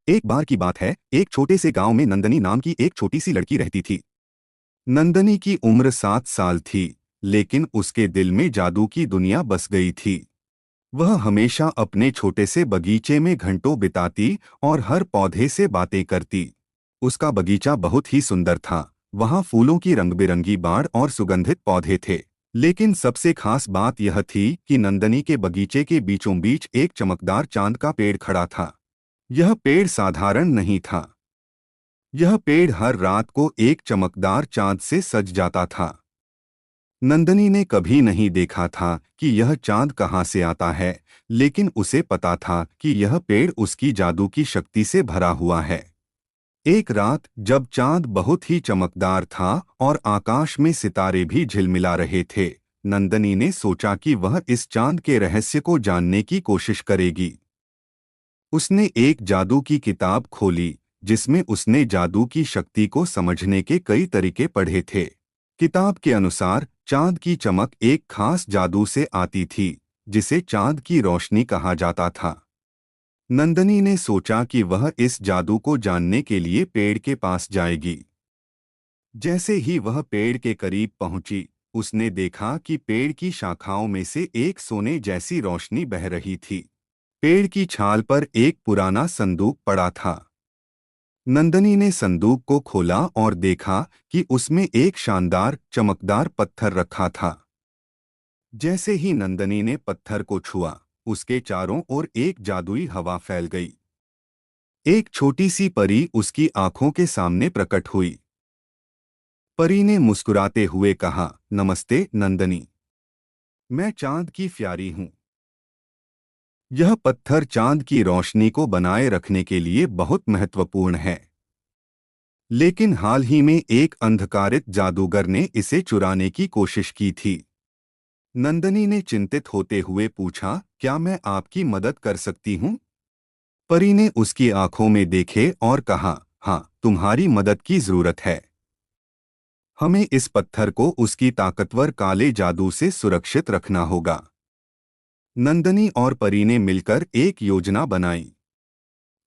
एक बार की बात है, एक छोटे से गांव में नंदनी नाम की एक छोटी सी लड़की रहती थी। नंदनी की उम्र 7 साल थी, लेकिन उसके दिल में जादू की दुनिया बस गई थी। वह हमेशा अपने छोटे से बगीचे में घंटों बिताती और हर पौधे से बातें करती। उसका बगीचा बहुत ही सुंदर था। वहां फूलों की रंग बिरंगी बाड़ और सुगंधित पौधे थे। लेकिन सबसे खास बात यह थी कि नंदनी के बगीचे के बीचों बीच एक चमकदार चांद का पेड़ खड़ा था। यह पेड़ साधारण नहीं था। यह पेड़ हर रात को एक चमकदार चांद से सज जाता था। नंदनी ने कभी नहीं देखा था कि यह चांद कहाँ से आता है, लेकिन उसे पता था कि यह पेड़ उसकी जादू की शक्ति से भरा हुआ है। एक रात जब चांद बहुत ही चमकदार था और आकाश में सितारे भी झिलमिला रहे थे, नंदनी ने सोचा कि वह इस चांद के रहस्य को जानने की कोशिश करेगी। उसने एक जादू की किताब खोली, जिसमें उसने जादू की शक्ति को समझने के कई तरीके पढ़े थे। किताब के अनुसार चांद की चमक एक खास जादू से आती थी, जिसे चांद की रोशनी कहा जाता था। नंदनी ने सोचा कि वह इस जादू को जानने के लिए पेड़ के पास जाएगी। जैसे ही वह पेड़ के करीब पहुंची, उसने देखा कि पेड़ की शाखाओं में से एक सोने जैसी रोशनी बह रही थी। पेड़ की छाल पर एक पुराना संदूक पड़ा था। नंदनी ने संदूक को खोला और देखा कि उसमें एक शानदार चमकदार पत्थर रखा था। जैसे ही नंदनी ने पत्थर को छुआ, उसके चारों ओर एक जादुई हवा फैल गई। एक छोटी सी परी उसकी आंखों के सामने प्रकट हुई। परी ने मुस्कुराते हुए कहा, नमस्ते नंदनी, मैं चांद की प्यारी हूँ। यह पत्थर चांद की रोशनी को बनाए रखने के लिए बहुत महत्वपूर्ण है, लेकिन हाल ही में एक अंधकारित जादूगर ने इसे चुराने की कोशिश की थी। नंदनी ने चिंतित होते हुए पूछा, क्या मैं आपकी मदद कर सकती हूँ? परी ने उसकी आंखों में देखे और कहा, हाँ, तुम्हारी मदद की जरूरत है। हमें इस पत्थर को उसकी ताकतवर काले जादू से सुरक्षित रखना होगा। नंदनी और परी ने मिलकर एक योजना बनाई।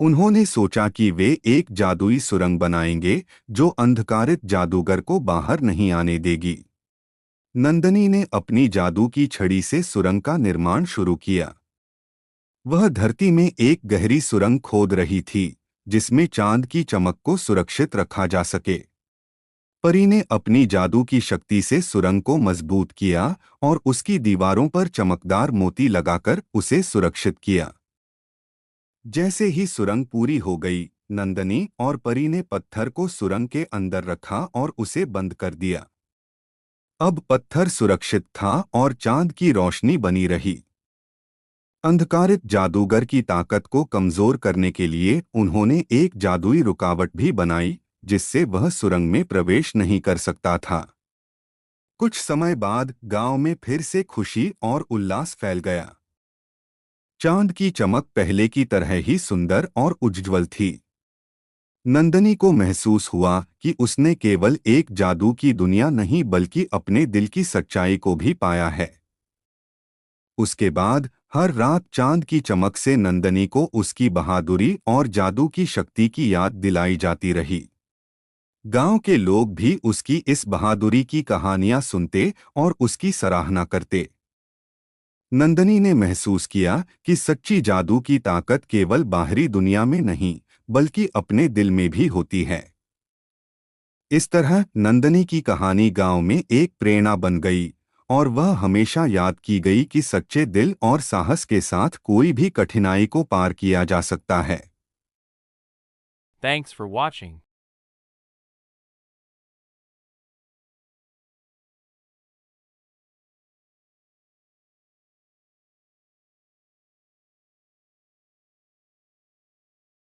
उन्होंने सोचा कि वे एक जादुई सुरंग बनाएंगे जो अंधकारित जादूगर को बाहर नहीं आने देगी। नंदनी ने अपनी जादू की छड़ी से सुरंग का निर्माण शुरू किया। वह धरती में एक गहरी सुरंग खोद रही थी, जिसमें चांद की चमक को सुरक्षित रखा जा सके। परी ने अपनी जादू की शक्ति से सुरंग को मजबूत किया और उसकी दीवारों पर चमकदार मोती लगाकर उसे सुरक्षित किया। जैसे ही सुरंग पूरी हो गई, नंदनी और परी ने पत्थर को सुरंग के अंदर रखा और उसे बंद कर दिया। अब पत्थर सुरक्षित था और चांद की रोशनी बनी रही। अंधकारित जादूगर की ताकत को कमजोर करने के लिए उन्होंने एक जादुई रुकावट भी बनाई, जिससे वह सुरंग में प्रवेश नहीं कर सकता था। कुछ समय बाद गांव में फिर से खुशी और उल्लास फैल गया। चांद की चमक पहले की तरह ही सुंदर और उज्ज्वल थी। नंदनी को महसूस हुआ कि उसने केवल एक जादू की दुनिया नहीं बल्कि अपने दिल की सच्चाई को भी पाया है। उसके बाद हर रात चांद की चमक से नंदनी को उसकी बहादुरी और जादू की शक्ति की याद दिलाई जाती रही। गांव के लोग भी उसकी इस बहादुरी की कहानियां सुनते और उसकी सराहना करते। नंदनी ने महसूस किया कि सच्ची जादू की ताकत केवल बाहरी दुनिया में नहीं, बल्कि अपने दिल में भी होती है। इस तरह नंदनी की कहानी गांव में एक प्रेरणा बन गई और वह हमेशा याद की गई कि सच्चे दिल और साहस के साथ कोई भी कठिनाई को पार किया जा सकता है। Thanks for watching.